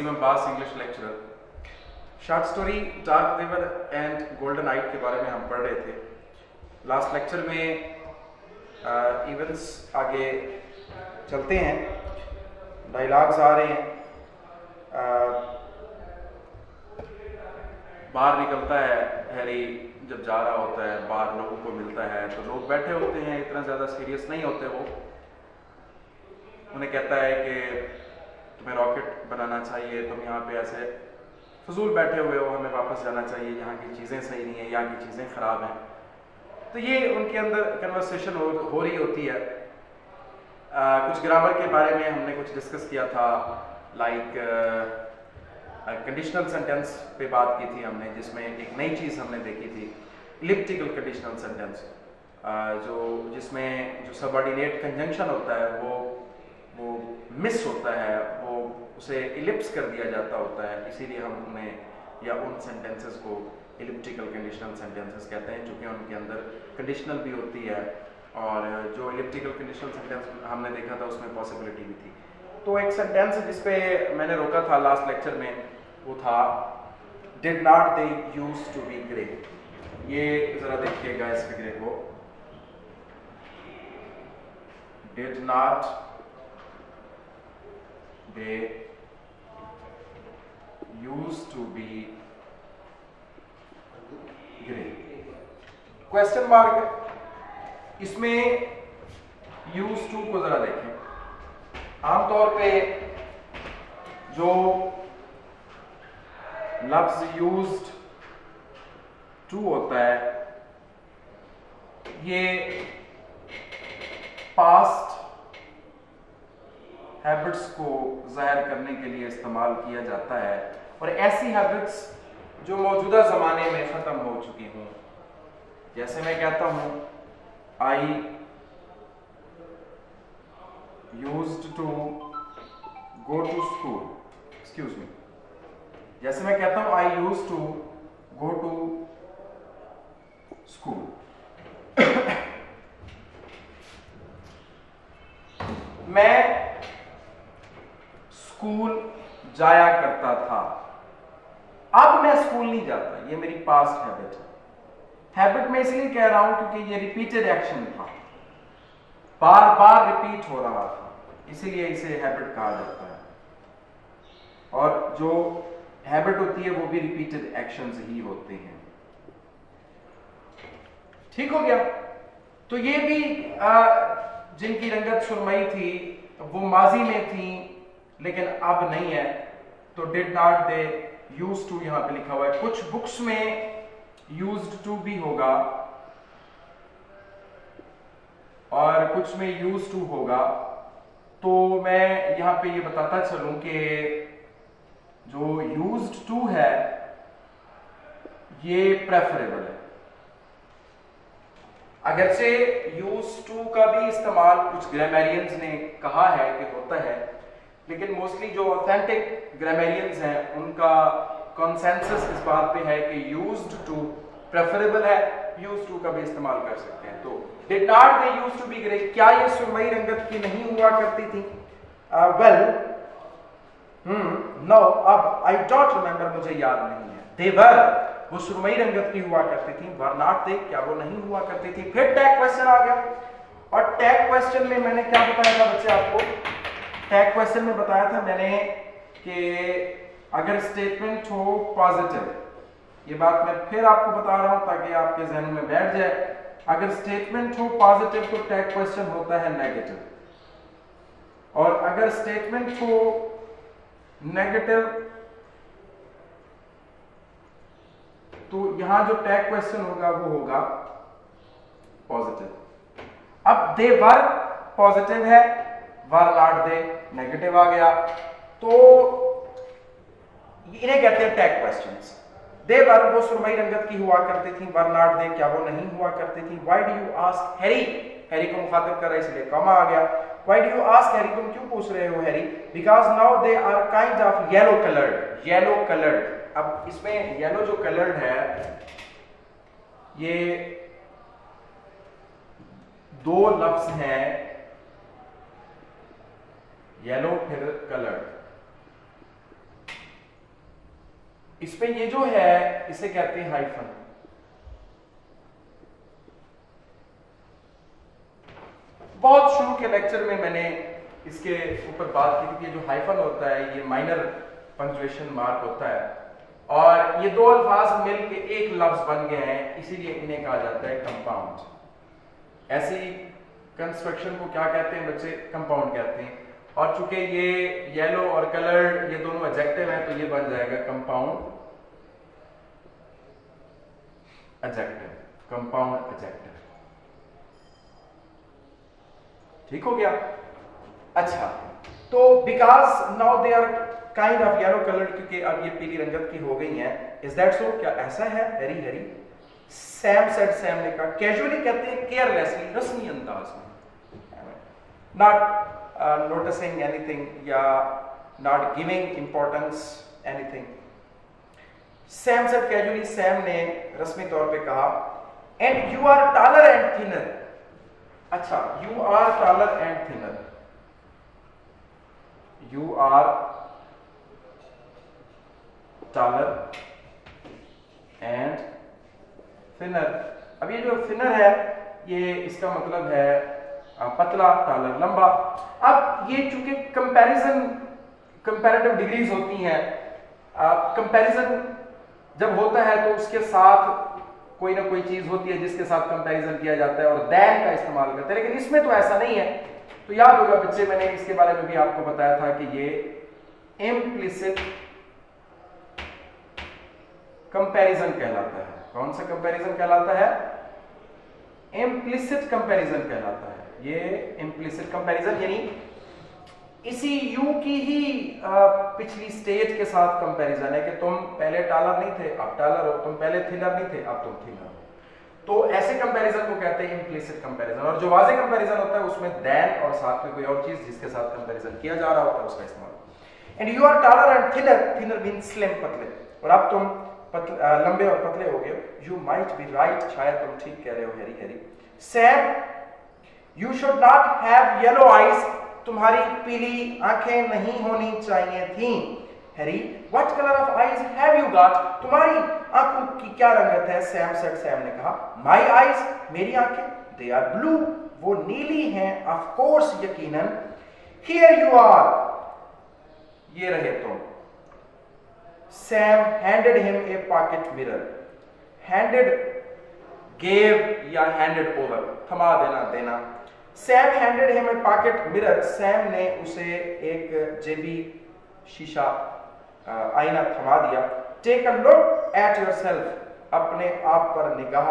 Naseem Abbas, English lecturer. Short story dark river and golden night के बारे में हम पढ़ रहे थे। लास्ट लेक्चर में इवेंट्स आगे चलते हैं, डायलॉग्स आ रहे हैं, बाहर निकलता है हैरी, जब जा रहा होता है बाहर लोगों को मिलता है तो लोग बैठे होते हैं, इतना ज़्यादा सीरियस नहीं होते वो। उन्हें कहता है कि तुम्हें रॉकेट बनाना चाहिए, तुम यहाँ पे ऐसे फजूल बैठे हुए हो, हमें वापस जाना चाहिए, यहाँ की चीज़ें सही नहीं है, यहाँ की चीज़ें ख़राब हैं। तो ये उनके अंदर कन्वर्सेशन हो रही होती है। कुछ ग्रामर के बारे में हमने कुछ डिस्कस किया था, लाइक कंडीशनल सेंटेंस पे बात की थी हमने, जिसमें एक नई चीज़ हमने देखी थी, इलिप्टिकल कंडीशनल सेंटेंस, जिसमें जो सबऑर्डिनेट कंजंक्शन होता है वो मिस होता है, वो उसे इलिप्स कर दिया जाता होता है, इसीलिए हम उन्हें या उन सेंटेंसेस को इलिप्टिकल कंडीशनल सेंटेंसेस कहते हैं, क्योंकि उनके अंदर कंडीशनल भी होती है और जो इलिप्टिकल कंडीशनल सेंटेंस हमने देखा था उसमें पॉसिबिलिटी भी थी। तो एक सेंटेंस जिसपे मैंने रोका था लास्ट लेक्चर में वो था did not they used to be great. ये जरा देखिएगा इस फिगरे को, did not they used to be great, question mark. इसमें यूज्ड टू को जरा देखें। आमतौर पे जो लफ्ज यूज्ड टू होता है ये पास्ट हैबिट्स को जाहिर करने के लिए इस्तेमाल किया जाता है, और ऐसी हैबिट्स जो मौजूदा जमाने में खत्म हो चुकी हूं। जैसे मैं कहता हूं I used to go to school, excuse me, जैसे मैं कहता हूं I used to go to school, मैं स्कूल जाया करता था, अब मैं स्कूल नहीं जाता, ये मेरी पास्ट हैबिट है। हैबिट में इसलिए कह रहा हूं क्योंकि ये रिपीटेड एक्शन था, बार बार रिपीट हो रहा था, इसीलिए इसे हैबिट कहा जाता है। और जो हैबिट होती है वो भी रिपीटेड एक्शंस ही होते हैं। ठीक हो गया। तो ये भी जिनकी रंगत सुरमई थी वो माजी में थी लेकिन अब नहीं है, तो did not they used to यहां पे लिखा हुआ है। कुछ बुक्स में यूज्ड टू भी होगा और कुछ में यूज्ड टू होगा, तो मैं यहां पे ये बताता चलूं कि जो यूज्ड टू है ये प्रेफरेबल है। अगरचे यूज्ड टू का भी इस्तेमाल कुछ ग्रामेरियंस ने कहा है कि होता है, लेकिन मोस्टली जो ऑथेंटिक ग्रामेरियंस हैं उनका कंसेंसस इस बात पे है कि यूज्ड टू प्रेफरेबल है, यूज्ड टू का भी इस्तेमाल कर सकते हैं। तो did not they used to be great, क्या ये सुरमई रंगत की नहीं हुआ करती थी? वेल नो, अब आई डोंट रिमेंबर, मुझे याद नहीं है। दे वर, वो सुरमई रंगत की हुआ करती थी। वर नॉट दे, क्या वो नहीं हुआ करती थी? फिर टैग क्वेश्चन आ गया, और टैग क्वेश्चन में मैंने क्या बताया था बच्चे आपको? टैग क्वेश्चन में बताया था मैंने कि अगर स्टेटमेंट हो पॉजिटिव, ये बात मैं फिर आपको बता रहा हूं ताकि आपके जहन में बैठ जाए, अगर स्टेटमेंट हो पॉजिटिव तो टैग क्वेश्चन होता है नेगेटिव, और अगर स्टेटमेंट हो नेगेटिव तो यहां जो टैग क्वेश्चन होगा वो होगा पॉजिटिव। अब दे वर पॉजिटिव है, वर नॉट दे नेगेटिव आ गया, तो इन्हें कहते हैं टैग क्वेश्चंस। दे वर, वो सुरमई रंगत की हुआ करती थी, वर नॉट दे, क्या वो नहीं हुआ करती थी? Why do you ask Harry, Harry को मुखातिब कर रहा है इसलिए कॉमा आ गया। Why do you ask Harry, तुम क्यों पूछ रहे हो Harry? Because now they are kind of yellow coloured, yellow coloured. अब इसमें येलो जो कलर्ड है ये दो लफ्ज हैं, येलो फिर कलर्ड। इसमें ये जो है इसे कहते हैं हाइफन। बहुत शुरू के लेक्चर में मैंने इसके ऊपर बात की थी कि जो हाइफन होता है ये माइनर पंक्चुएशन मार्क होता है, और ये दो अल्फाज मिल के एक लफ्ज बन गए हैं, इसीलिए इन्हें कहा जाता है कंपाउंड। ऐसी कंस्ट्रक्शन को क्या कहते हैं बच्चे? कंपाउंड कहते हैं। और चूंकि ये येलो और कलर्ड ये दोनों एडजेक्टिव हैं तो ये बन जाएगा कंपाउंड एडजेक्टिव, कंपाउंड एडजेक्टिव। ठीक हो गया? अच्छा, तो because now they are kind of yellow coloured, क्योंकि अब ये पीली रंगत की हो गई हैं। Is that so? क्या ऐसा है? हरी हरी। सैम सेड, सैम ने कहा। कैजुअली कहते हैं केयरलेसली, रस्मी अंदाज में, नॉट नोटिसिंग एनीथिंग या not giving importance anything. Sam said casually, Sam ने रस्मी तौर पे कहा, and you are taller and thinner. अच्छा, you are taller and thinner, you are taller and thinner. अब ये जो थिनर है ये इसका मतलब है पतला, टॉलर लंबा। अब ये चूंकि कंपैरिजन, कंपैरेटिव डिग्रीज होती हैं, कंपैरिजन जब होता है तो उसके साथ कोई ना कोई चीज होती है जिसके साथ कंपैरिजन किया जाता है और दैन का इस्तेमाल करते हैं, लेकिन इसमें तो ऐसा नहीं है। तो याद होगा बच्चे, मैंने इसके बारे में भी आपको बताया था कि ये इम्प्लिसिट कंपैरिजन कहलाता है। कौन सा कंपैरिजन कहलाता है? इम्प्लिसिट कंपैरिजन कहलाता है। ये इम्प्लिसिट कंपैरिजन यानी इसी यू की ही पिछली स्टेज के साथ कंपैरिजन है कि तुम पहले टॉलर नहीं थे अब टॉलर हो, तुम पहले थिनर नहीं थे अब तुम थिनर हो। तो ऐसे कंपैरिजन को कहते हैं इम्प्लिसिट कंपैरिजन। और जो वाज़ेह कंपैरिजन होता है उसमें दैन और साथ में कोई और चीज जिसके साथ कंपैरिजन किया जा रहा होता है उसका इस्तेमाल। And you are taller and thinner, thinner means slim, पतले, और अब तुम लंबे और पतले हो गए। यू माइट बी राइट, शायद तुम ठीक कह रहे हो Harry Harry. Sam, you should not have yellow eyes, तुम्हारी पीली आंखें नहीं होनी चाहिए थी। Harry, what colour of eyes have you got, तुम्हारी आंखों की क्या रंगत है? सैम सेड, सैम ने कहा, माय आईज, मेरी आंखें, दे आर ब्लू, वो नीली हैं, ऑफ कोर्स, यकीनन। हियर यू आर, ये रहे तुम। Sam handed him a pocket mirror. Handed, gave या हैंडेड ओवर, थमा देना, देना। Sam handed him a pocket mirror, Sam ने उसे एक जेबी शीशा आईना थमा दिया। Take a look at yourself, अपने आप पर निगाह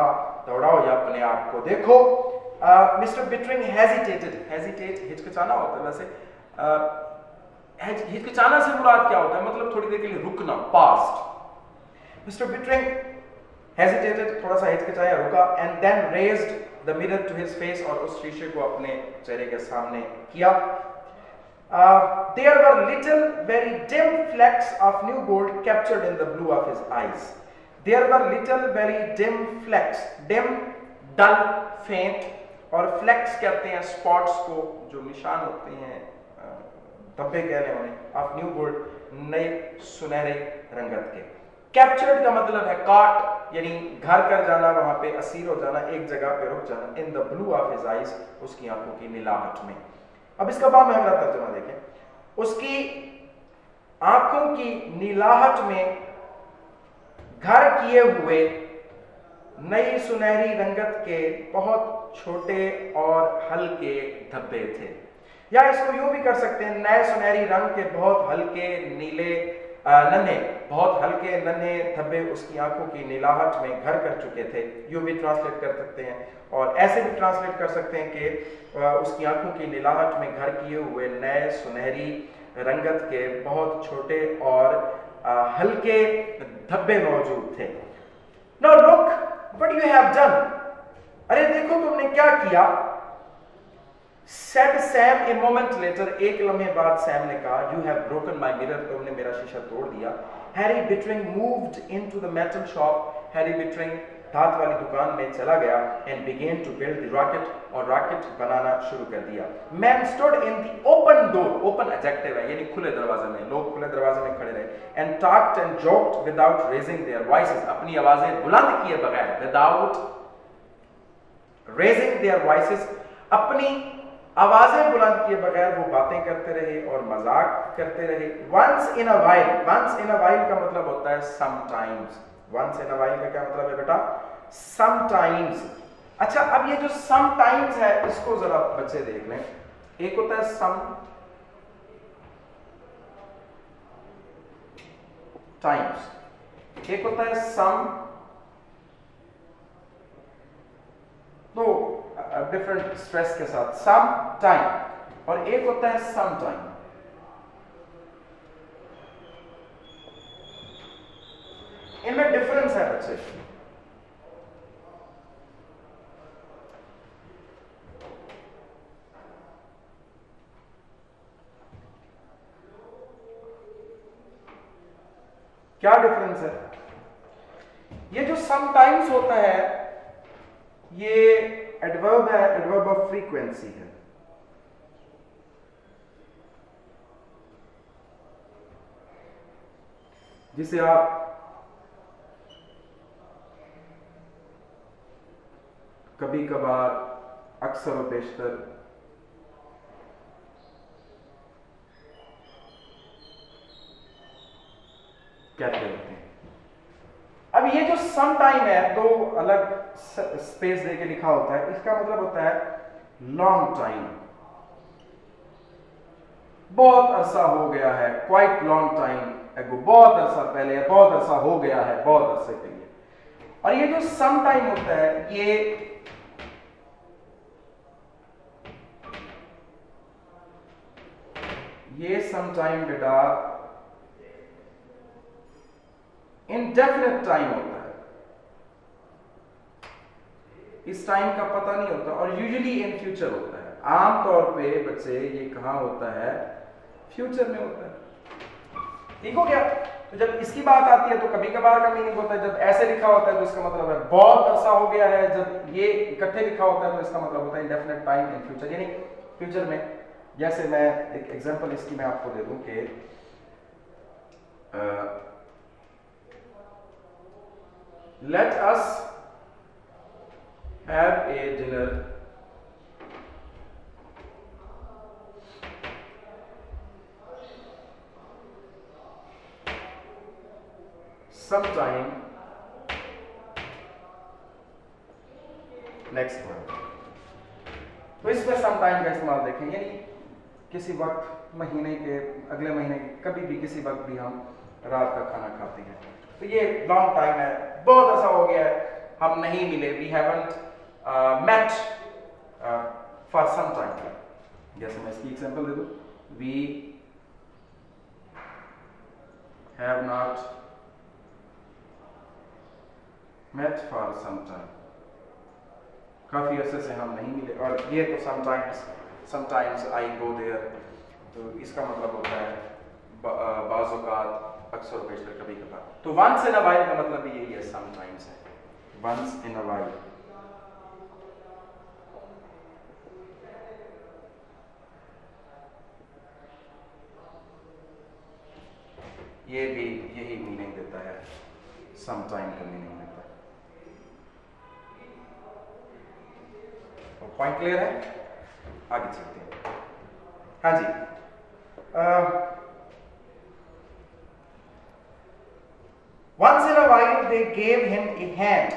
दौड़ाओ या अपने आप को देखो। मिस्टर बिटरिंग हेजिटेटेड, हेजिटेट हिचकिचाना होता है वैसे। हिचकिचाना से मुराद क्या होता है? मतलब थोड़ी देर के लिए रुकना, पास्ट। मिस्टर बिटरिंग हेजिटेटेड, थोड़ा सा हिचकिचाया, रुका, and then raised the mirror to his face, और उस शीशे को अपने चेहरे के सामने किया। There were little very dim flecks of new gold captured in the blue of his eyes. There were little very dim flecks, dim, dull, faint, और flecks कहते हैं spots को, जो निशान होते हैं, धब्बे कह रहे हैं उन्हें, of new gold, नए सुनहरे रंगत के। Captured का मतलब है caught, यानी घर कर जाना, वहां पे असीर हो जाना, एक जगह पे रुक जाना। In the blue of his eyes, उसकी आंखों की नीलाहट में। अब इसका बामहला तर्जुमा देखें, उसकी आंखों की नीलाहट में घर किए हुए नई सुनहरी रंगत के बहुत छोटे और हल्के धब्बे थे, या इसको यूं भी कर सकते हैं, नए सुनहरी रंग के बहुत हल्के नीले नन्हे, बहुत हल्के नन्हे धब्बे उसकी आंखों की नीलाहट में घर कर चुके थे। यूं भी ट्रांसलेट कर सकते हैं, और ऐसे भी ट्रांसलेट कर सकते हैं कि उसकी आंखों की नीलाहट में घर किए हुए नए सुनहरी रंगत के बहुत छोटे और हल्के धब्बे मौजूद थे। Now look what you have done, अरे देखो तुमने क्या किया। Said Sam a moment later, एक लम्हे बाद सैम ने कहा, You have broken my mirror, तुमने मेरा शीशा तोड़ दिया। Harry Bittering moved into the metal shop, Harry Bittering धात वाली दुकान में चला गया and began to build the rocket, और रॉकेट बनाना शुरू कर दिया। Man stood in the open door, open adjective है यानी खुले दरवाजे में, लोग खुले दरवाजे में खड़े रहे। And talked and joked without raising their voices, अपनी आवाजें बुलंद किए बगैर, विदाउट रेजिंग देयर वॉइसेस, अपनी आवाजें बुलंद किए बगैर वो बातें करते रहे और मजाक करते रहे। Once in a while, once in a while का मतलब होता है sometimes. Once in a while का क्या मतलब है बेटा? समटाइम्स। अच्छा, अब ये जो समटाइम्स है इसको जरा बच्चे देख लें। एक होता है सम टाइम्स, एक होता है सम, तो डिफरेंट स्ट्रेस के साथ, सम टाइम, और एक होता है सम टाइम। इनमें डिफरेंस है बच्चे। क्या डिफरेंस है? ये जो समटाइम्स होता है ये एडवर्ब है, एडवर्ब ऑफ फ्रीक्वेंसी है। जिसे आप कभी कभार, अक्सर और बेशतर कहते होते हैं। अब ये जो सम टाइम है, दो अलग स्पेस देके लिखा होता है, इसका मतलब होता है लॉन्ग टाइम, बहुत अरसा हो गया है, क्वाइट लॉन्ग टाइम एगो, बहुत अरसा पहले, बहुत अरसा हो गया है, बहुत अरसे के लिए। और ये जो सम टाइम होता है ये सम टाइम बेटा इनडेफिनिट टाइम होता है, इस टाइम का पता नहीं होता, और यूजुअली इन फ्यूचर होता है। आमतौर पे बच्चे ये कहां होता है? फ्यूचर में होता है। ठीक हो गया? तो जब इसकी बात आती है तो कभी कभार का मीनिंग होता है, जब ऐसे लिखा होता है तो इसका मतलब है बहुत अरसा हो गया है, जब ये इकट्ठे लिखा होता है तो इसका मतलब होता है इंडेफिनिट टाइम इन फ्यूचर, यानी फ्यूचर में। जैसे मैं एक एग्जांपल इसकी मैं आपको दे दूं कि let us have a dinner sometime next month। तो इसमें sometime का इस्तेमाल देखें, यानी किसी वक्त, महीने के, अगले महीने, कभी भी, किसी वक्त भी हम रात का खाना खाते हैं। तो ये लॉन्ग टाइम है, बहुत ऐसा हो गया है, हम नहीं मिले, we haven't met for some time. जैसे मैं इसकी एग्जांपल दे दूं, we have not met for some time, काफी अरसे से हम नहीं मिले। और ये तो समटाइम्स आई गो देयर, तो इसका मतलब होता है बाज़ औक़ात, अक्सर बेशतर, कभी कभार। तो वंस इन अ वाइल का मतलब भी यही है, समटाइम्स है, वंस इन अ वाइल। ये भी यही मीनिंग देता है, समटाइम का मीनिंग देता है। तो पॉइंट क्लियर है? आगे चलते हैं। हाँ जी, once in a while they gave him a hand।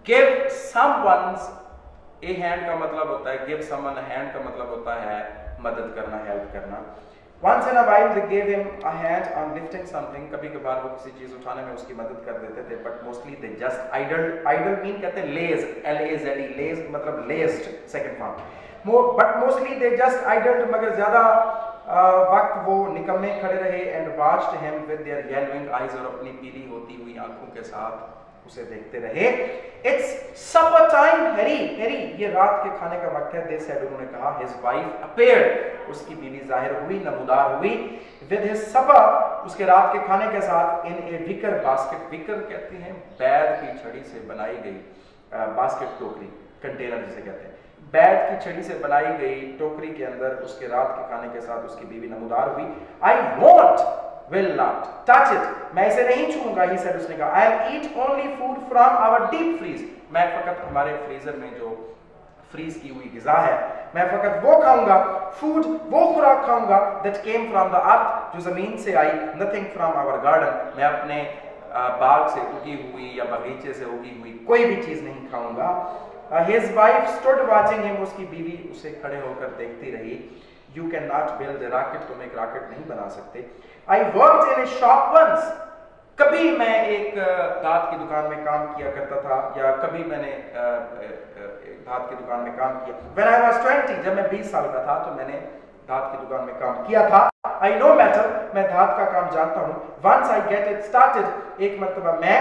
give someone a hand का मतलब होता है, give someone a hand का मतलब होता है मदद करना, हेल्प करना। once in a while they gave him a hand on lifting something, कभी कभार वो किसी चीज उठाने में उसकी मदद कर देते थे, but mostly they just idled। idle mean कहते हैं laze, L-A-Z-E, laze मतलब lazed, second form। but mostly they just idled, मगर ज्यादा वक्त वो निकम्मे खड़े रहे। And watched him with their yellowing eyes, और अपनी पीली होती हुई आंखों के साथ उसे देखते रहे। It's supper time Harry, Harry ये रात के खाने का वक्त है। दे सेड उन्होंने कहा। हिज वाइफ अपीयर्ड उसकी बीवी जाहिर हुई, नमूदार हुई। विद हिज सपर उसके रात के खाने के साथ। इन ए विकर बास्केट, विकर कहते हैं बैद की छड़ी से बनाई गई बास्केट, टोकरी, कंटेनर जिसे कहते हैं। बैद की छड़ी से बनाई गई टोकरी के अंदर उसके रात के खाने के साथ उसकी बीवी नमूदार हुई। I want will not touch it, मैं इसे नहीं छूऊंगा। ही said उसने कहा I'll eat only food from our deep freeze, मैं फकत हमारे फ्रीजर में जो फ्रीज की हुई गिजा है मैं फकत वो खाऊंगा। फूड वो खुराक खाऊंगा that came from the earth, जो जमीन से आई। nothing from our garden, मैं अपने बाग से उगी हुई या बगीचे से उगी हुई कोई भी चीज नहीं खाऊंगा। His wife stood watching him, उसकी बीवी उसे खड़े होकर देखती रही। You cannot build a rocket, तुम एक रॉकेट नहीं बना सकते। I worked in a shop once, कभी मैं एक धात की दुकान में काम किया करता था, या कभी मैंने धात की दुकान में काम किया। When I was 20, जब मैं 20 साल का था तो मैंने धात की दुकान में काम किया था। I know metal, मैं धात का काम जानता हूँ। Once I get it started, एक मर्तबा मैं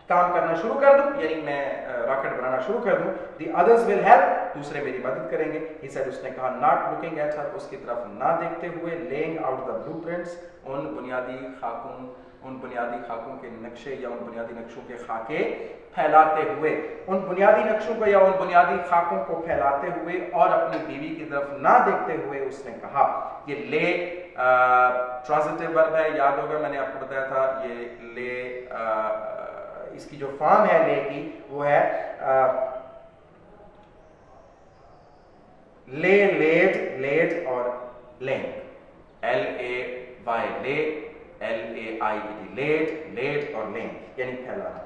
काम करना शुरू कर दूं, यानी मैं रॉकेट बनाना शुरू कर दूं। The others will help, दूसरे मेरी मदद करेंगे। He said उसने कहा not looking at her, उसकी तरफ ना देखते हुए। Laying out the blueprints, उन बुनियादी खाकों के नक्शे या उन बुनियादी नक्शों के खाके फैलाते हुए, उन बुनियादी नक्शों को या उन बुनियादी खाकों को फैलाते हुए और अपनी बीवी की तरफ ना देखते हुए उसने कहा। ये ले ट्रांजिटिव वर्ब है, याद होगा मैंने आपको बताया था। ये ले इसकी जो फॉर्म है ले की वो है ले, लेड, लेड और लेंग, LAY, ले, LAID, लेड, लेड और लेंग, यानी फैलाना।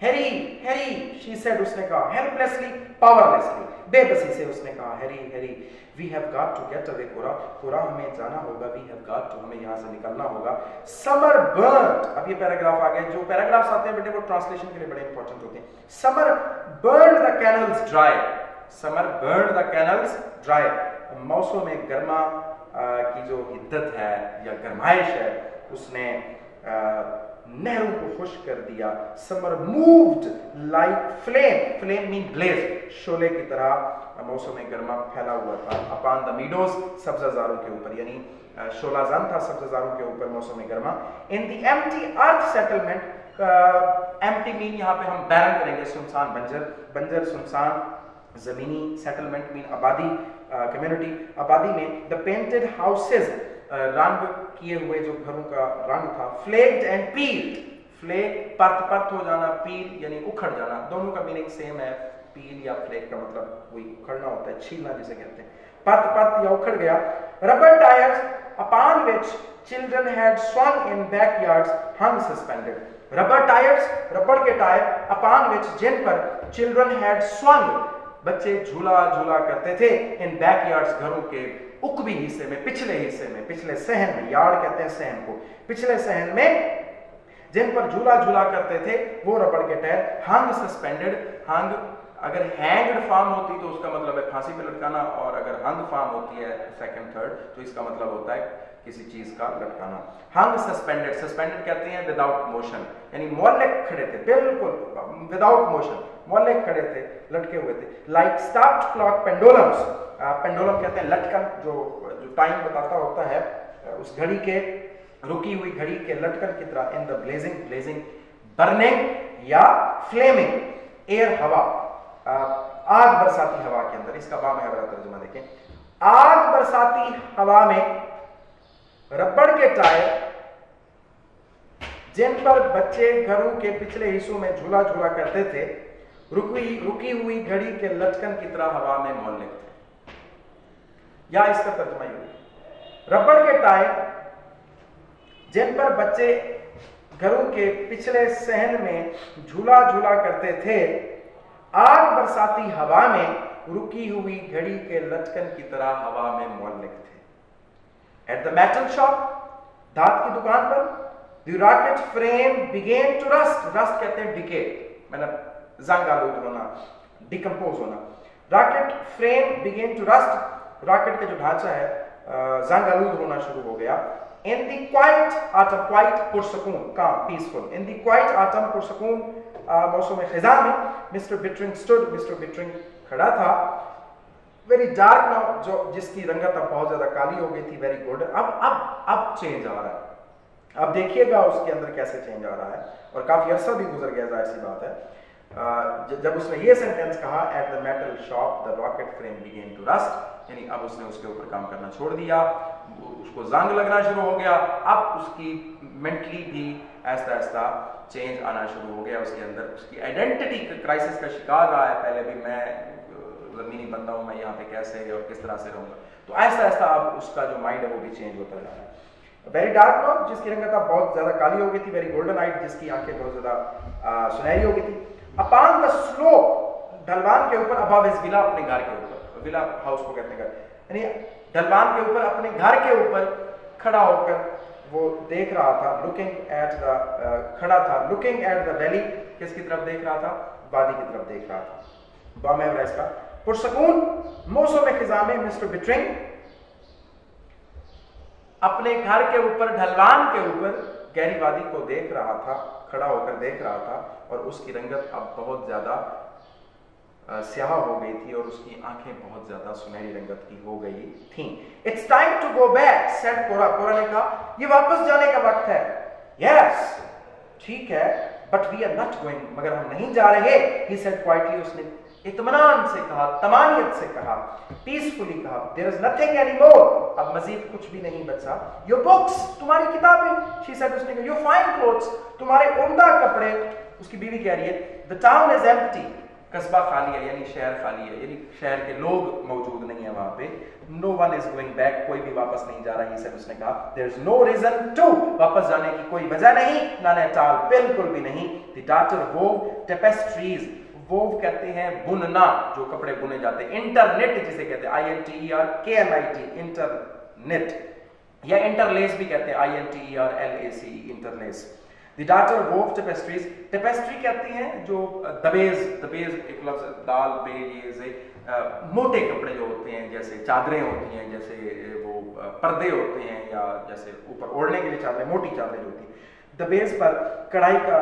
हैरी, हैरी, शी सेड उसने कहा। हेल्पलेसली, पावरलेसली, बेबसी से उसने कहा। Harry, Harry, we have got to get away, Cora, Cora हमें जाना होगा। वी हैव गॉट टू, हमें यहाँ से निकलना होगा। समर बर्न्ड, अब ये पैराग्राफ आ गए। जो पैराग्राफ्स आते हैं बेटे वो ट्रांसलेशन के लिए बड़े इंपॉर्टेंट होते हैं। Summer burned the canals dry, summer burned the canals dry, मौसम में गर्मा की जो हिद्दत है या गरमाइश है उसने नहरों को खुश्क कर दिया। Summer moved like flame, flame mean blaze, शोले की तरह मौसम गर्मा फैला हुआ था। अपॉन द मीडोज, सब्जाजारों के ऊपर, यानी शोलाजान था सब्जाजारों के ऊपर मौसम गर्मा। In the empty earth settlement, empty mean यहाँ पे हम बैरन करेंगे, सुनसान, बंजर, बंजर सुनसान जमीनी। सेटलमेंट मीन आबादी, कम्युनिटी, आबादी में। द पेंटेड हाउसेज, रंग किए हुए जो घरों का रंग था। फ्लेक्ड एंड पील्ड, फ्लेक परत परत हो जाना, पील यानी उखड़ जाना, दोनों का मीनिंग सेम है। पील या फ्लेक का मतलब वही उखड़ना होता है, छीलना जिसे कहते हैं। परत परत या उखड़ गया। Rubber tyres upon which children had swung in backyards hung suspended, rubber tyres, रबड़ के टायर, अपॉन विच जिन पर चिल्ड्रन हैड swung बच्चे झूला झूला करते थे। इन बैकयार्ड्स घरों के उकबी हिस्से में, पिछले हिस्से में, पिछले सहन में, यार्ड कहते हैं सहन को, पिछले सहन में जिन पर झूला झूला करते थे वो रबड़ के टायर। हंग सस्पेंडेड, हंग अगर हैंग्ड फॉर्म होती तो उसका मतलब है फांसी पे लटकाना, और अगर हंग फॉर्म होती है सेकंड थर्ड तो इसका मतलब होता है किसी चीज का लटकाना। हंग सस्पेंडेड, सस्पेंडेड कहते हैं विदाउट मोशन, यानी मोहल्लेक खड़े थे, बिल्कुल विदाउट मोशन, मोहल्लेक खड़े थे, लटके हुए थे। Like stopped clock pendulums, pendulum कहते हैं लटकन, जो टाइम बताता होता है, उस घड़ी के, रुकी हुई घड़ी के लटकन की तरह। In the blazing, blazing burning या फ्लेमिंग, एयर हवा, आग बरसाती हवा के अंदर। इसका बामहरा तर्जुमा देखें। आग बरसाती हवा में रबड़ के टायर जिन पर बच्चे घरों के पिछले हिस्सों में झूला झूला करते थे, रुकी हुई घड़ी के लटकन की तरह हवा में मोहल्ले थे। या इसका तर्जुमा ये, रबड़ के टायर जिन पर बच्चे घरों के पिछले सहन में झूला झूला करते थे, आग बरसाती हवा में रुकी हुई घड़ी के लटकन की तरह हवा में मोहल्ले थे। At the metal shop, धात की दुकान पर, the rocket frame began to rust, rust कहते हैं decay, मतलब जंग आलूद होना, डिकम्पोज होना। Rocket frame began to rust, rocket का जो ढांचा है जंग आलूद होना शुरू हो गया। In the quiet autumn, quiet पुरसकून, calm, peaceful. In the quiet autumn, पुरसकून मौसम खिज़ां में, Mr. Bittering stood, Mr. Bittering खड़ा था. Very dark now, जो जिसकी रंगत अब बहुत ज्यादा काली हो गई थी, very good. अब चेंज आ रहा है. अब देखिएगा उसके अंदर कैसे चेंज आ रहा है, और काफी अरसा भी गुजर गया, जाहिर सी बात है. जब उसने ये सेंटेंस कहा, at the metal shop the rocket frame began to rust, यानी अब उसने उसके ऊपर काम करना छोड़ दिया, उसको जंग लगना शुरू हो गया. अब उसकी मेंटली भी ऐसा ऐसा चेंज आना शुरू हो गया उसके अंदर. उसकी आइडेंटिटी क्राइसिस का शिकार रहा है. पहले भी मैं जमीनी बंदा हूँ, मैं यहाँ पे कैसे और किस तरह से रहूँगा. तो ऐसा ऐसा अब उसका जो माइंड है वो भी चेंज होता जा रहा है. वेरी डार्क नॉट, जिसकी रंगत अब बहुत ज्यादा काली हो गई थी. वेरी गोल्डन आइट, जिसकी आंखें बहुत ज्यादा सुनहरी हो गई थी. अपॉन द स्लोप, ढलवान के ऊपर, अबव हिज विला, अपने घर के ऊपर, विला हाउस को कहते हैं, यानी ढलवान के ऊपर, अपने घर के ऊपर खड़ा होकर वो देख रहा था. लुकिंग एट द, खड़ा था, लुकिंग एट द वैली, किसकी तरफ देख रहा था? वादी की तरफ देख रहा था, बॉम एवरेस्ट का. पुरसकून मौसम खिज़ां में मिस्टर बिटरिंग अपने घर के ऊपर, ढलवान के ऊपर गहरी वादी को देख रहा था, खड़ा होकर देख रहा था, और उसकी रंगत अब बहुत ज्यादा स्याह हो गई थी, और उसकी आंखें बहुत ज्यादा सुनहरी रंगत की हो गई थीं. It's time to go back, said Cora. Cora ने कहा, ये वापस जाने का वक्त है. यस, ठीक है, but we are not going, मगर हम नहीं जा रहे. ही सेड क्वाइटली, उसने इत्मीनान से कहा, तमानियत से कहा, पीसफुली कहा. देयर इज नथिंग एनीमोर, अब मजीद कुछ भी नहीं बचा. योर बुक्स, तुम्हारी किताबें. शी सेड, उसने कहा, योर फाइन क्लोथ्स, तुम्हारे उम्दा कपड़े. उसकी बीवी कह रही है, द टाउन इज एम्प्टी, कस्बा खाली है, यानी शहर खाली है, यानी शहर के लोग मौजूद नहीं है वहां पे. No one is going back, कोई भी वापस नहीं जा रहा है. सर उसने कहा, there is no reason to, वापस जाने की कोई वजह नहीं, नॉट एट ऑल, बिल्कुल भी नहीं. द डॉटर वोव टेपेस्ट्रीज, वोव कहते हैं बुनना, जो कपड़े बुने जाते हैं. इंटरनेट जिसे कहते हैं, INTERKNIT, इंटरनेट, या इंटरलेस भी कहते हैं, INTERLACE, interlace. The daughter wove tapestries. Tapestry कहती हैं जो दबेज, दबेज एक लफ्ज, दाल बे, ये से मोटे कपड़े जो होते हैं, जैसे चादरें होती हैं, जैसे वो पर्दे होते हैं, या जैसे ऊपर ओढ़ने के लिए चादरें, मोटी चादरें जो होती हैं. दबेज पर कढ़ाई का,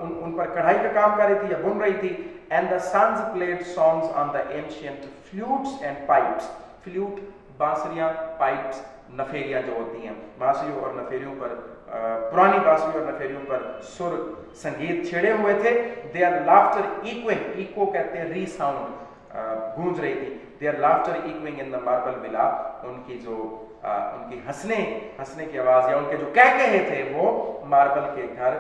उन पर कढ़ाई का काम कर रही थी या बुन रही थी. And the sons played songs on the ancient flutes and pipes. Flute बांसुरियां, पाइप्स नफेरियां जो होती हैं, बांसुरियों और नफेरियों पर, पुरानी बांसुरी और नफेरियों पर सुर संगीत छेड़े हुए थे. देयर लाफ्टर इक्विंग, इको कहते हैं रीसाउंड, गूंज रही थी. Their laughter echoing in the marble villa, उनकी जो उनकी हंसने की आवाज, या उनके जो कहकहे थे, वो मार्बल के घर,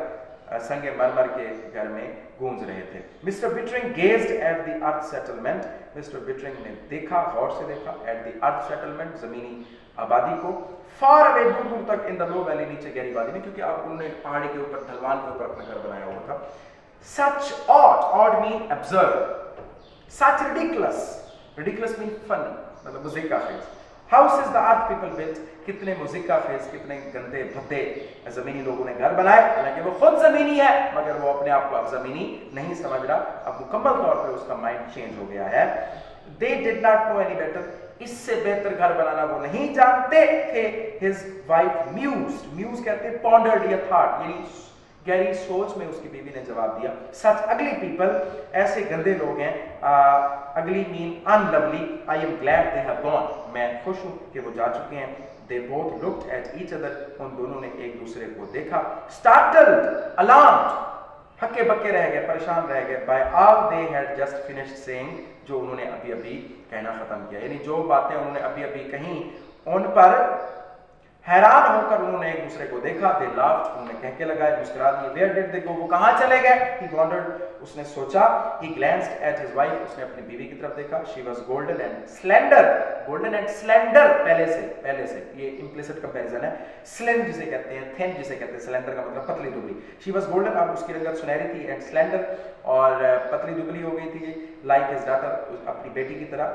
संगे मरमर के घर में गूंज रहे थे. Mister Bittering gazed at the earth settlement, mister Bittering ने देखा, गौर से देखा, एट द अर्थ सेटलमेंट, जमीनी आबादी को. फार अवे, दूर दूर तक, इन द लो वैली, नीचे गहरी वादी में, क्योंकि अब उन्होंने पहाड़ी के ऊपर, ढलवान के ऊपर अपना घर बनाया हुआ था. Such odd mean absurd, such ridiculous, ridiculous mean funny, मतलब मुज़िका फेज. Houses the earth people built, कितने मुज़िका फेज, कितने गंदे भद्दे जमीनी लोगों ने घर बनाए. हालांकि वो खुद जमीनी है, मगर वो अपने आप को अब जमीनी नहीं समझ रहा. अब मुकम्मल तौर पे उसका माइंड चेंज हो गया है. They did not know any better, इससे बेहतर घर बनाना वो नहीं जानते थे. हिज वाइफ म्यूज्ड, म्यूज कहते हैं पॉन्डर्ड या थॉट, यानी गहरी सोच में उसकी बीवी ने जवाब दिया. सच अगली पीपल, ऐसे गंदे लोग हैं. अगली mean unlovely. I am glad they have gone, मैं खुश हूं कि वो जा चुके हैं. They both looked at each other, उन दोनों ने एक दूसरे को देखा. स्टार्टल्ड, अलार्म्ड, हक्के बक्के रह गए, परेशान रह गए. By all they had just finished saying, जो उन्होंने अभी अभी कहना खत्म किया, यानी जो बातें उन्होंने अभी अभी कही, उन पर हैरान होकर उन्होंने एक दूसरे को देखा. दे लाफ्ड, उन्होंने कहके लगाए, मुस्कुरा दिए. वेयर डिड दे गो, वो कहां चले गए? ही वंडर्ड, उसने सोचा. ही ग्लैंस्ड एट हिज वाइफ, उसने अपनी बीवी की तरफ देखा. She was golden and slender, golden and slender, पहले से ये इंप्लिसिट कंपैरिजन है. स्लेंड जिसे कहते हैं, थिन जिसे कहते हैं, स्लेंडर का मतलब पतली दुबली. शी वाज गोल्डन, अब उसकी रंगत सुनहरी थी. एंड स्लेंडर, और पतली दुबली हो गई थी, लाइक हिज डॉटर, अपनी बेटी की तरह,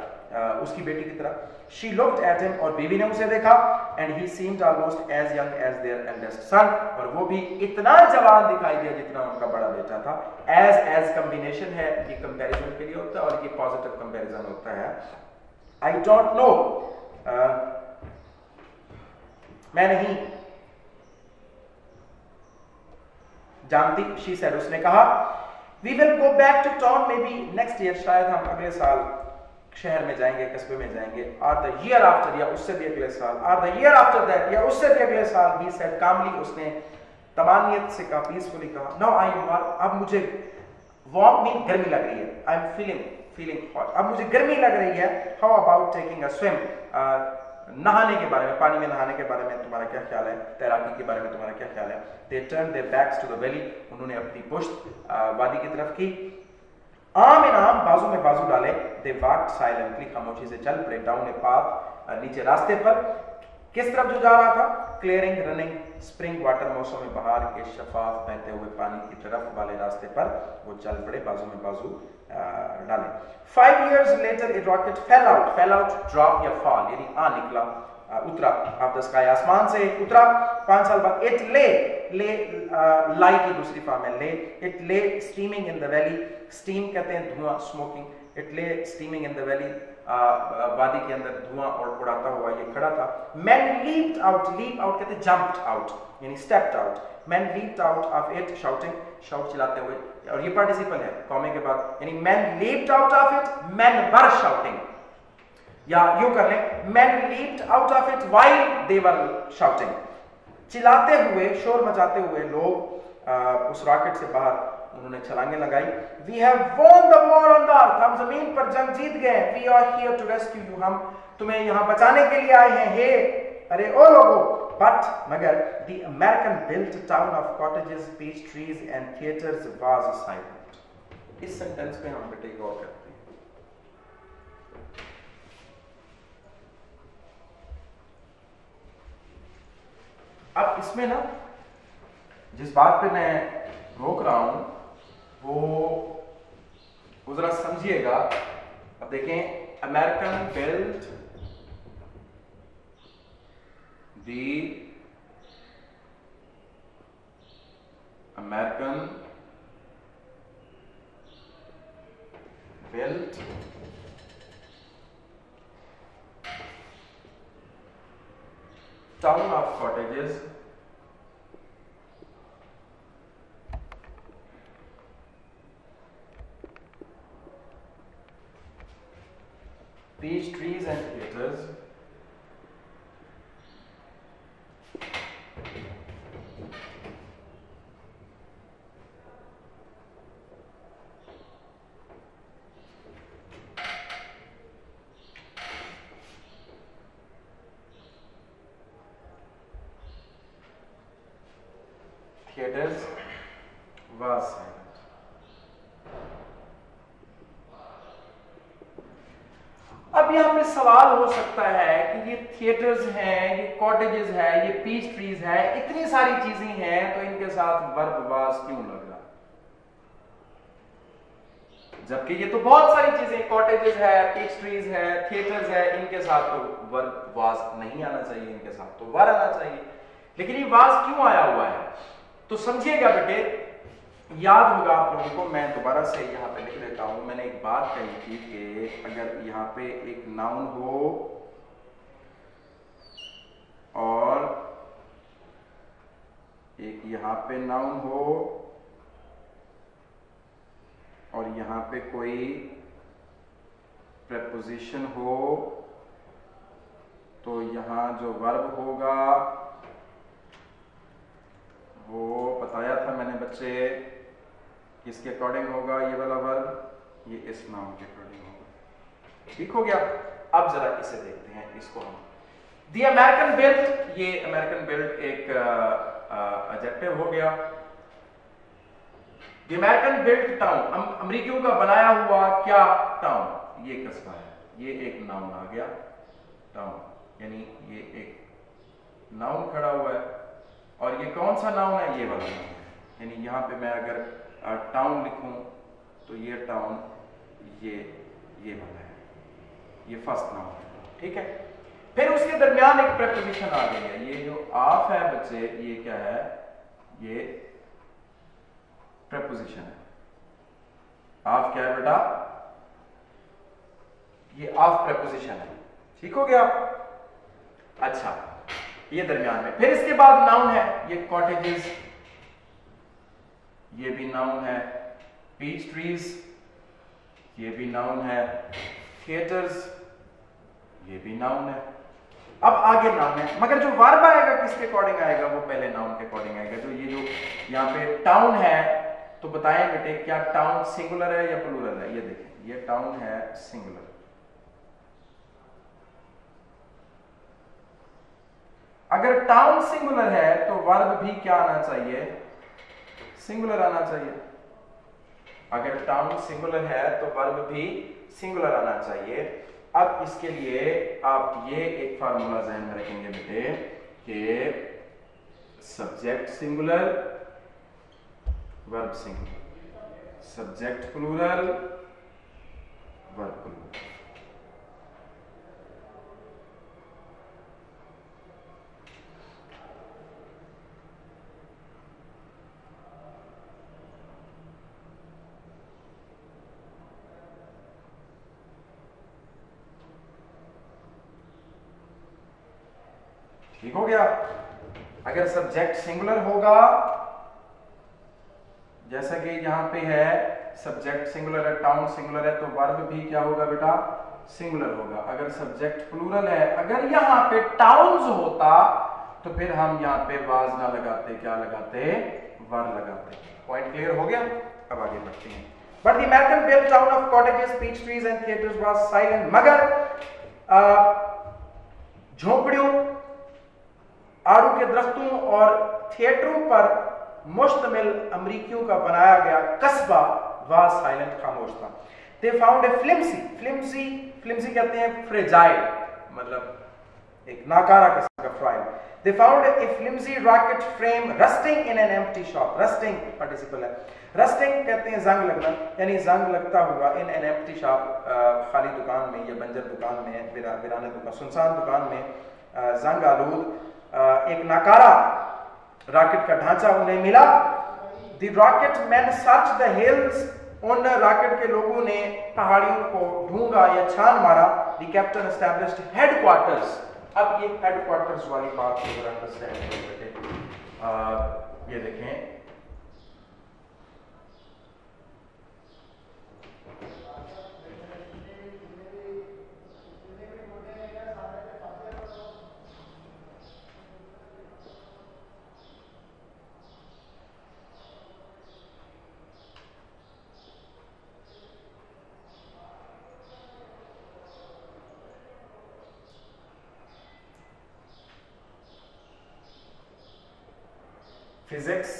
उसकी बेटी की तरह. शी लुक्ड एट हिम, और बीवी ने उसे देखा. And he seemed almost as young as their eldest son, और वो भी इतना जवान दिखाई दिया जितना उनका बड़ा बेटा था. एज कॉम्बिनेशन है, ये कंपैरिजन के लिए होता है, और ये पॉजिटिव कंपैरिजन होता है. आई डोंट नो, मैं नहीं जानती, शी सेड, उसने कहा, we will go back to town maybe next year, शायद हम अगले साल शहर में जाएंगे, कस्बे में जाएंगे, और द ईयर आफ्टर, या उससे भी अगले साल, और द ईयर आफ्टर दैट, या उससे भी अगले साल, ही सेड कामली, उसने तमानियत से कहा, पीसफुली कहा, नाउ आई एम वार्म, अब मुझे वार्म मीन गर्मी लग रही है, आई एम फीलिंग हॉट, अब मुझे गर्मी लग रही है, how about taking a swim, नहाने के बारे में, पानी में नहाने के बारे में तुम्हारा क्या ख्याल है, तैराकी के बारे में तुम्हारा क्या ख्याल है। They turn their backs to the valley, उन्होंने अपनी पुश्त वादी की तरफ की, आम इन आम, बाजू में बाजू डाले, दे वॉक्ड साइलेंटली, खामोशी से चल पड़े, डाउन ए पाथ, नीचे रास्ते पर, किस तरफ जो जा रहा था, क्लियरिंग रनिंग स्प्रिंग वाटर, मौसम में बहार के शफाफ बहते हुए पानी की तरफ वाले रास्ते पर वो चल पड़े, बाजू में बाजू डाले। 5 years later a rocket fell out drop या fall, यानी आ निकला, उतरा ऑफ द स्काई, आसमान से उतरा। 5 साल बाद इट ले लाई की दूसरी फॉर्म है ले, इट ले steaming in the valley, steam कहते हैं धुआं, स्मोकिंग, इट ले स्टीमिंग इन द वैली, वादी के अंदर धुआं और उड़ाता हुआ ये खड़ा था। Men leaped out, leap out कहते हैं जंप्ड आउट, यानी stepped out, men leaped out of it shouting, shout चिल्लाते हुए, और ये पार्टिसिपल है कॉमे के बाद, यानी man leaped out of it, man were shouting, या यूं कर लें, man leaped out of it while they were shouting, चिल्लाते हुए, शोर मचाते हुए लोग उस रॉकेट से बाहर उन्होंने छलांगे लगाई। We have won the war on the earth, हम जमीन पर जंग जीत गए, we are here to rescue you, हम तुम्हें यहां बचाने के लिए आए हैं, हे अरे ओ लोगों। बट मगर the American built town of cottages, peach trees and theatres was silent. इस सेंटेंस पे हम बेटे गौर करते हैं। अब इसमें ना जिस बात पे मैं रोक रहा हूं वो जरा समझिएगा। अब देखें, American built the American built town of cottages peach trees and theaters, theaters was silent. अब यहाँ पे सवाल हो सकता है कि ये थिएटर्स हैं, ये कॉटेजेस है, ये पीच ट्रीज है, इतनी सारी चीजें हैं, तो इनके साथ वर्ब वाज क्यों लग रहा, जबकि ये तो बहुत सारी चीजें, कॉटेजेस है, पीच ट्रीज है, थिएटर्स है, इनके साथ तो वर्ब वाज नहीं आना चाहिए, इनके साथ तो वर आना चाहिए, लेकिन ये वाज क्यों आया हुआ है। तो समझिएगा बेटे, याद होगा आप लोगों को, मैं दोबारा से यहाँ पे लिख देता हूं। मैंने एक बात कही थी कि अगर यहाँ पे एक नाउन हो और एक यहाँ पे नाउन हो और यहाँ पे कोई प्रेपोजिशन हो, तो यहाँ जो वर्ब होगा वो बताया था मैंने बच्चे, किसके अकॉर्डिंग होगा ये वाला वर्ब, ये इस नाउन के अकॉर्डिंग होगा। ठीक हो गया। अब जरा इसे देखते हैं, इसको हम दी अमेरिकन बिल्ट, ये अमेरिकन बिल्ट एक एडजेक्टिव हो गया। दी अमेरिकन बिल्ट टाउन, अमेरिकियों का बनाया हुआ क्या टाउन, ये कस्बा है, ये एक नाउन आ गया टाउन, यानी ये एक नाउन खड़ा हुआ है, और ये कौन सा नाउन है, ये वाला नाउन है, यानी यहाँ पे मैं अगर टाउन लिखूं तो ये टाउन ये वाला है, ये फर्स्ट नाउन है। ठीक है, फिर उसके दरमियान एक प्रेपोजिशन आ गई है, ये जो ऑफ है बच्चे, ये क्या है, ये प्रेपोजिशन है। ऑफ क्या है बेटा, ये ऑफ प्रेपोजिशन है। ठीक हो गया। अच्छा, ये दरमियान में। फिर इसके बाद नाउन है, ये कॉटेजेस, ये भी नाउन है। पीच ट्रीज, ये भी नाउन है। थिएटर्स, ये भी नाउन है। अब आगे नाउन है, मगर जो वर्ब आएगा किसके अकॉर्डिंग आएगा, वो पहले नाउन के अकॉर्डिंग आएगा। तो ये जो यहाँ पे टाउन है, तो बताएं बेटे क्या टाउन सिंगुलर है या प्लूरल है। ये देखें, ये टाउन है सिंगुलर। अगर टाउन सिंगुलर है तो वर्ब भी क्या आना चाहिए, सिंगुलर आना चाहिए। अगर टाउन सिंगुलर है तो वर्ब भी सिंगुलर आना चाहिए। अब इसके लिए आप ये एक फार्मूला ज़हन में रखेंगे बेटे कि subject singular, verb singular, subject plural, verb plural. ठीक हो गया। अगर सब्जेक्ट सिंगुलर होगा, जैसा कि यहां पे है सब्जेक्ट सिंगुलर है, टाउन सिंगुलर है, तो वर्ब भी क्या होगा बेटा, सिंगुलर होगा। अगर सब्जेक्ट प्लूरल है, अगर यहां पे टाउन्स होता तो फिर हम यहां पे वाज ना लगाते, क्या लगाते, वर लगाते। पॉइंट क्लियर हो गया। अब आगे बढ़ते हैं। But the American built town of cottages, peach trees and theatres was silent. मगर झोपड़ियों, आड़ू के दरख्तों और थिएटरों पर मुश्तमिल अमरीकियों का बनाया गया कस्बा वाज साइलेंट, खामोश था। दे फाउंड ए फ्लिम्सी कहते हैं फ्रेजाइल, मतलब एक नाकारा किस्म का frail. They found a flimsy rocket frame rusting in an empty shop. Rusting participle है। रस्टिंग कहते हैं जंग लगना, यानी जंग लगता हुआ। इन एन एम्प्टी शॉप, खाली दुकान में या बंजर दुकान में, वीराने दुकान, सुनसान दुकान में जंग आलूद एक नाकारा रॉकेट का ढांचा उन्हें मिला। The rocket man search the hills, उन रॉकेट के लोगों ने पहाड़ियों को ढूंढा या छान मारा। The captain established headquarters. अब ये हेडक्वार्टर्स वाली बात को जरा अंडरस्टैंड करें। ये देखें, फिजिक्स,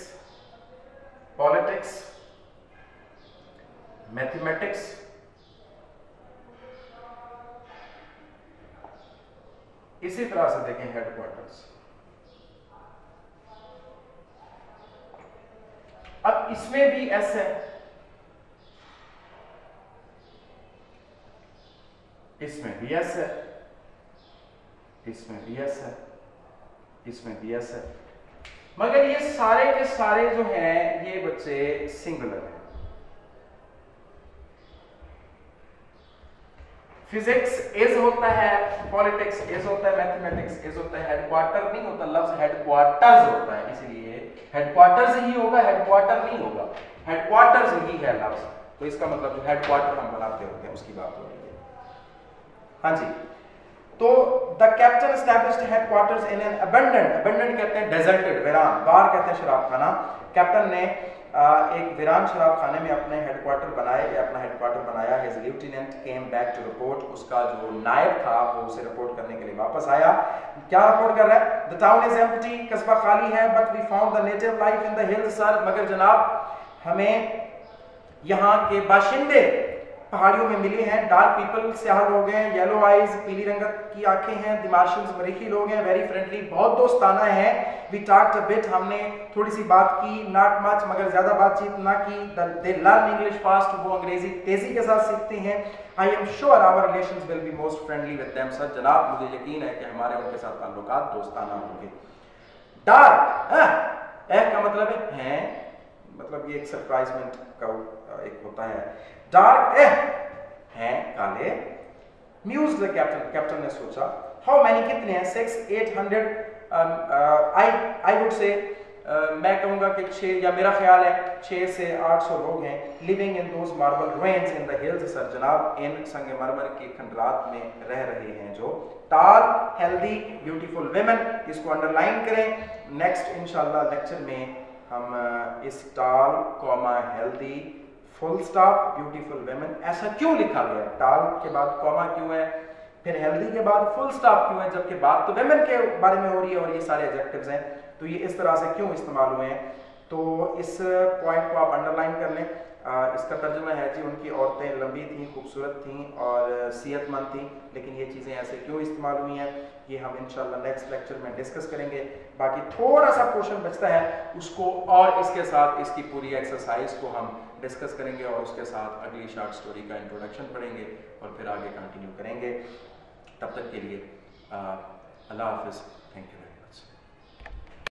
पॉलिटिक्स, मैथमेटिक्स, इसी तरह से देखें हेडक्वार्टर्स। अब इसमें भी एस है, इसमें भी एस है, इसमें भी एस है, इसमें भी एस है, मगर ये सारे के सारे जो हैं ये बच्चे सिंगुलर हैं। फिजिक्स इज होता है, पॉलिटिक्स इज होता है, मैथमेटिक्स इज होता है, हेडक्वार्टर नहीं होता, लफ्ज हेडक्वार्टर्स होता है, इसलिए हेडक्वार्टर्स ही होगा, हेडक्वार्टर नहीं होगा, हेडक्वार्टर्स ही है लफ्ज। तो इसका मतलब जो हेडक्वार्टर हम बनाते होते हैं उसकी बात हो रही है। हाँ जी, तो the captain established headquarters in an abundant कहते हैं डेजर्टेड, वीरान, बार कहते हैं शराब खाना। कैप्टन ने एक वीरान शराब खाने में अपने हेडक्वार्टर बनाए, या अपना हेडक्वार्टर बनाया। His lieutenant came back to report, उसका जो नायब था वो उसे रिपोर्ट करने के लिए वापस आया। क्या रिपोर्ट कर रहा है? द टाउन इज एम्प्टी, कस्बा खाली है, but we found the native life in the hills sir, मगर जनाब हमें यहाँ के बाशिंदे पहाड़ियों में मिले हैं। डार्क पीपल, स्याह लोग हैं, येलो आइज, पीली रंगत की आंखें हैं। द मार्शियंस, मरीखी लोग हैं, वेरी फ्रेंडली, बहुत दोस्ताना है। वी टॉक्ड अ बिट, हमने थोड़ी सी बात की, नॉट मच, मगर ज्यादा बातचीत ना की। दे लर्न इंग्लिश फास्ट, वो अंग्रेजी तेजी के साथ सीखते हैं। I am sure our relations will be most friendly with them sir, जनाब मुझे यकीन है कि हमारे उनके साथ ताल्लुकात दोस्ताना होंगे। डार्क का मतलब है, मतलब ये एक सरप्राइजमेंट का एक होता है। डार्क है, काले। म्यूज द कैप्टन, कैप्टन ने सोचा। हाउ मैनी, कितने हैं? 600-800 आई वुड से मैं कहूँगा कि 6 या मेरा ख्याल है 6 से 800 लोग हैं living in those marble ruins in the hills sir जनाब, इन संगमरमर के खंडरात में रह रहे हैं जो टाल हेल्दी ब्यूटीफुल वेमेन, इसको अंडरलाइन करें। नेक्स्ट इंशाल्लाह लेक्चर में हम इस टाल comma healthy full stop beautiful women ऐसा क्यों लिखा गया, टाल के बाद कॉमा क्यों है, फिर हेल्दी के बाद फुल स्टॉप क्यों है, जबकि बात तो वेमेन के बारे में हो रही है और ये सारे एडजेक्टिव्स हैं, तो ये इस तरह से क्यों इस्तेमाल हुए हैं। तो इस पॉइंट को आप अंडरलाइन कर लें। इसका तर्जुमा है जी उनकी औरतें लंबी थीं, खूबसूरत थीं और सेहतमंद थीं, लेकिन ये चीज़ें ऐसे क्यों इस्तेमाल हुई हैं ये हम इंशाल्लाह नेक्स्ट लेक्चर में डिस्कस करेंगे। बाकी थोड़ा सा पोर्शन बचता है उसको और इसके साथ इसकी पूरी एक्सरसाइज को हम डिस्कस करेंगे और उसके साथ अगली शॉर्ट स्टोरी का इंट्रोडक्शन पढ़ेंगे और फिर आगे कंटिन्यू करेंगे। तब तक के लिए अल्लाह हाफिज़, थैंक यू।